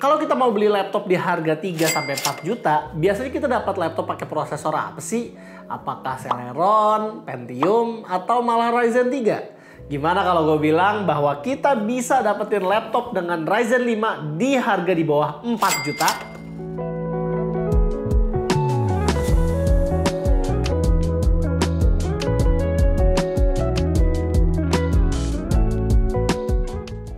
Kalau kita mau beli laptop di harga 3-4 juta, biasanya kita dapat laptop pakai prosesor apa sih? Apakah Celeron, Pentium, atau malah Ryzen 3? Gimana kalau gue bilang bahwa kita bisa dapetin laptop dengan Ryzen 5 di harga di bawah 4 juta?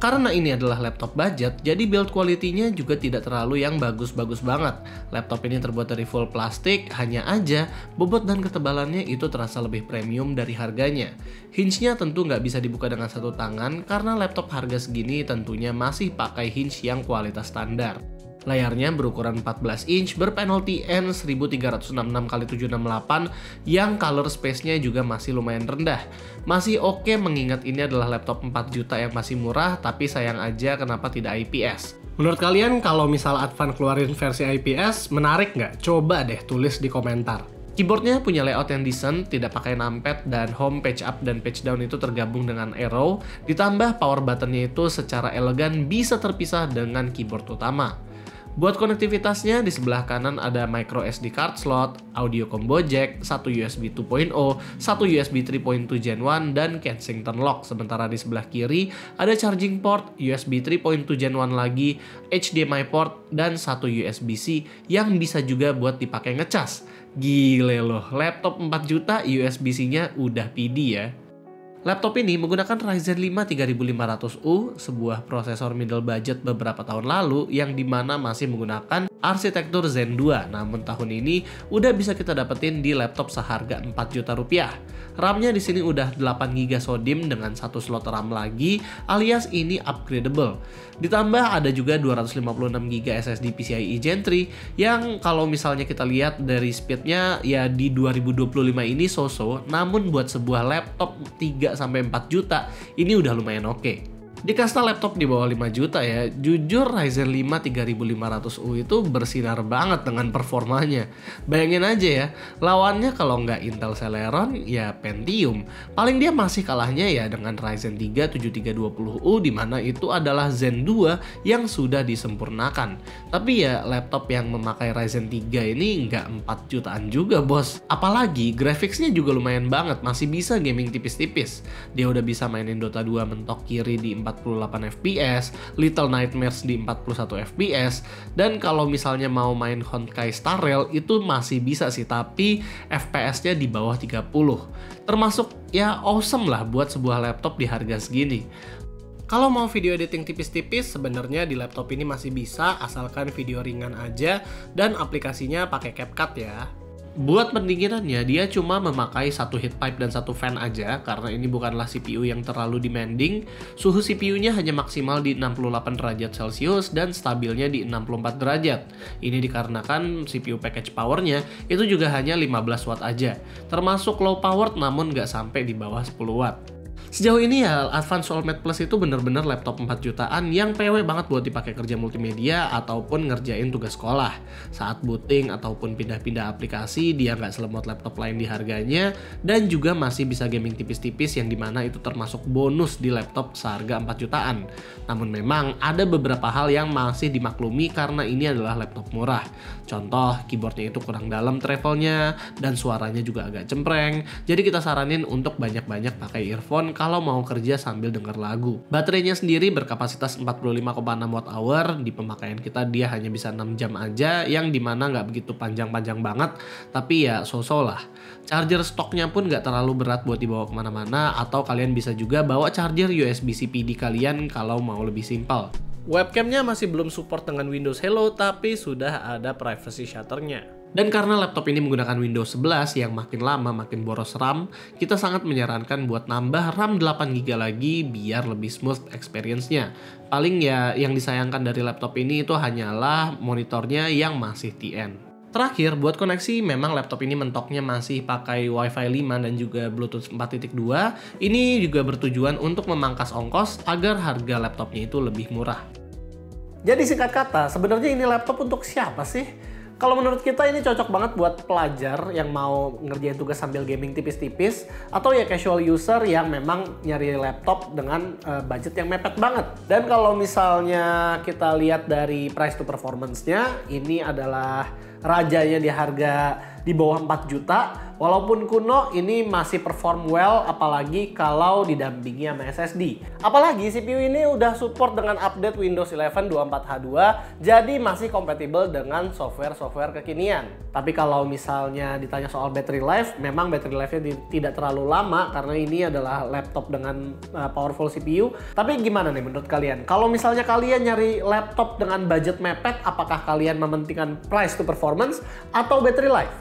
Karena ini adalah laptop budget, jadi build quality-nya juga tidak terlalu yang bagus-bagus banget. Laptop ini terbuat dari full plastik, hanya aja bobot dan ketebalannya itu terasa lebih premium dari harganya. Hinge-nya tentu nggak bisa dibuka dengan satu tangan, karena laptop harga segini tentunya masih pakai hinge yang kualitas standar. Layarnya berukuran 14 inch berpanel TN 1366x768 yang color space-nya juga masih lumayan rendah. Masih oke mengingat ini adalah laptop 4 juta yang masih murah, tapi sayang aja kenapa tidak IPS. Menurut kalian kalau misal Advan keluarin versi IPS, menarik nggak? Coba deh tulis di komentar. Keyboardnya punya layout yang decent, tidak pakai numpad, dan home, page up, dan page down itu tergabung dengan arrow. Ditambah power buttonnya itu secara elegan bisa terpisah dengan keyboard utama. Buat konektivitasnya, di sebelah kanan ada micro SD card slot, audio combo jack, satu USB 2.0, satu USB 3.2 Gen 1, dan Kensington lock. Sementara di sebelah kiri ada charging port, USB 3.2 Gen 1 lagi, HDMI port, dan satu USB-C yang bisa juga buat dipakai ngecas. Gile loh, laptop 4 juta USB-C-nya udah PD ya. Laptop ini menggunakan Ryzen 5 3500U, sebuah prosesor middle budget beberapa tahun lalu yang dimana masih menggunakan arsitektur Zen 2. Namun tahun ini udah bisa kita dapetin di laptop seharga 4 juta rupiah. RAM-nya di sini udah 8GB SODIMM dengan satu slot RAM lagi, alias ini upgradable. Ditambah ada juga 256GB SSD PCIe Gen 3 yang kalau misalnya kita lihat dari speednya ya di 2025 ini so-so, namun buat sebuah laptop 3-4 juta ini udah lumayan oke. Di kasta laptop di bawah 5 juta ya, jujur Ryzen 5 3500U itu bersinar banget dengan performanya. Bayangin aja ya, lawannya kalau nggak Intel Celeron ya Pentium. Paling dia masih kalahnya ya dengan Ryzen 3 7320U di mana itu adalah Zen 2 yang sudah disempurnakan. Tapi ya laptop yang memakai Ryzen 3 ini nggak 4 jutaan juga bos. Apalagi graphicsnya juga lumayan banget, masih bisa gaming tipis-tipis. Dia udah bisa mainin Dota 2 mentok kiri di 48 fps, Little Nightmares di 41 fps, dan kalau misalnya mau main Honkai Star Rail itu masih bisa sih, tapi fps-nya di bawah 30. Termasuk ya awesome lah buat sebuah laptop di harga segini. Kalau mau video editing tipis-tipis, sebenarnya di laptop ini masih bisa, asalkan video ringan aja dan aplikasinya pakai CapCut ya. Buat pendinginannya, dia cuma memakai satu heat pipe dan satu fan aja karena ini bukanlah CPU yang terlalu demanding. Suhu CPU-nya hanya maksimal di 68 derajat Celcius dan stabilnya di 64 derajat. Ini dikarenakan CPU package power-nya itu juga hanya 15 watt aja, termasuk low power namun nggak sampai di bawah 10 watt. Sejauh ini ya, Advan Soulmate Plus itu bener-bener laptop 4 jutaan yang PW banget buat dipakai kerja multimedia ataupun ngerjain tugas sekolah. Saat booting ataupun pindah-pindah aplikasi, dia nggak selemot laptop lain di harganya, dan juga masih bisa gaming tipis-tipis yang dimana itu termasuk bonus di laptop seharga 4 jutaan. Namun memang ada beberapa hal yang masih dimaklumi karena ini adalah laptop murah. Contoh, keyboardnya itu kurang dalam travelnya, dan suaranya juga agak cempreng. Jadi kita saranin untuk banyak-banyak pakai earphone kalau mau kerja sambil denger lagu. Baterainya sendiri berkapasitas 45,6 Wh, di pemakaian kita dia hanya bisa 6 jam aja, yang dimana nggak begitu panjang-panjang banget, tapi ya so-so lah. Charger stoknya pun nggak terlalu berat buat dibawa kemana-mana, atau kalian bisa juga bawa charger USB-C PD kalian kalau mau lebih simpel. Webcamnya masih belum support dengan Windows Hello, tapi sudah ada privacy shutter-nya. Dan karena laptop ini menggunakan Windows 11 yang makin lama makin boros RAM, kita sangat menyarankan buat nambah RAM 8GB lagi biar lebih smooth experience-nya. Paling ya yang disayangkan dari laptop ini itu hanyalah monitornya yang masih TN. Terakhir, buat koneksi memang laptop ini mentoknya masih pakai Wi-Fi 5 dan juga Bluetooth 4.2. Ini juga bertujuan untuk memangkas ongkos agar harga laptopnya itu lebih murah. Jadi singkat kata, sebenarnya ini laptop untuk siapa sih? Kalau menurut kita ini cocok banget buat pelajar yang mau ngerjain tugas sambil gaming tipis-tipis, atau ya casual user yang memang nyari laptop dengan budget yang mepet banget. Dan kalau misalnya kita lihat dari price to performance-nya, ini adalah rajanya di harga di bawah 4 juta. Walaupun kuno, ini masih perform well, apalagi kalau didampingi sama SSD. Apalagi CPU ini udah support dengan update Windows 11 24H2, jadi masih kompatibel dengan software-software kekinian. Tapi kalau misalnya ditanya soal battery life, memang battery life-nya tidak terlalu lama karena ini adalah laptop dengan powerful CPU. Tapi gimana nih menurut kalian? Kalau misalnya kalian nyari laptop dengan budget mepet, apakah kalian mementingkan price to performance atau battery life?